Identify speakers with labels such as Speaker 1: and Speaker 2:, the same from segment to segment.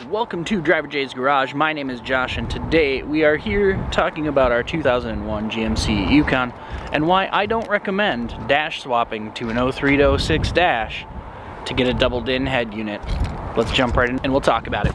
Speaker 1: Welcome to Driver J's Garage. My name is Josh, and today we are here talking about our 2001 GMC Yukon and why I don't recommend dash swapping to an 03 to 06 dash to get a double din head unit. Let's jump right in and we'll talk about it.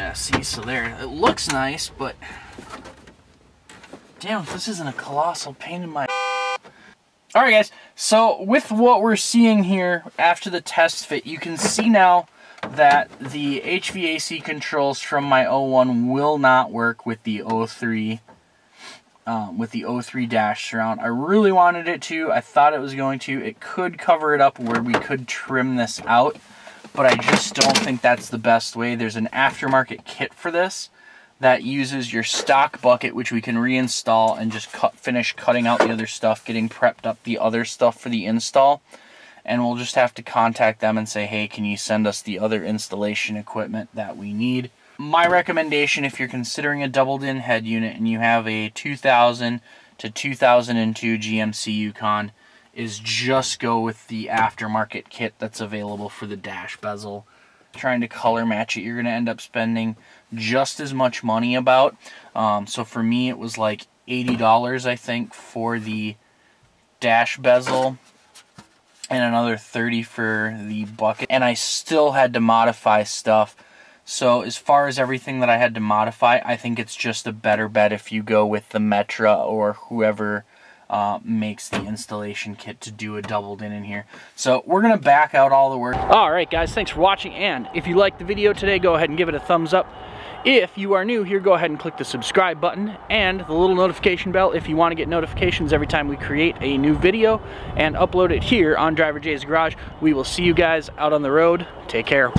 Speaker 1: Yeah, see, so there, it looks nice, but damn, if this isn't a colossal pain in my... Alright guys, so with what we're seeing here after the test fit, you can see now that the HVAC controls from my 01 will not work with the 03 dash surround. I really wanted it to. I thought it was going to. It could cover it up where we could trim this out, but I just don't think that's the best way. There's an aftermarket kit for this that uses your stock bucket, which we can reinstall and just finish cutting out the other stuff, getting prepped up the other stuff for the install. And we'll just have to contact them and say, hey, can you send us the other installation equipment that we need? My recommendation, if you're considering a doubled-in head unit and you have a 2000 to 2002 GMC Yukon, is just go with the aftermarket kit that's available for the dash bezel. Trying to color match it, you're going to end up spending just as much money about. So for me, it was like $80, I think, for the dash bezel, and another $30 for the bucket. And I still had to modify stuff. So as far as everything that I had to modify, I think it's just a better bet if you go with the Metra or whoever makes the installation kit to do a doubled in here. So we're going to back out all the work. Alright guys, thanks for watching, and if you liked the video today, go ahead and give it a thumbs up. If you are new here, go ahead and click the subscribe button and the little notification bell if you want to get notifications every time we create a new video and upload it here on Driver J's Garage. We will see you guys out on the road. Take care.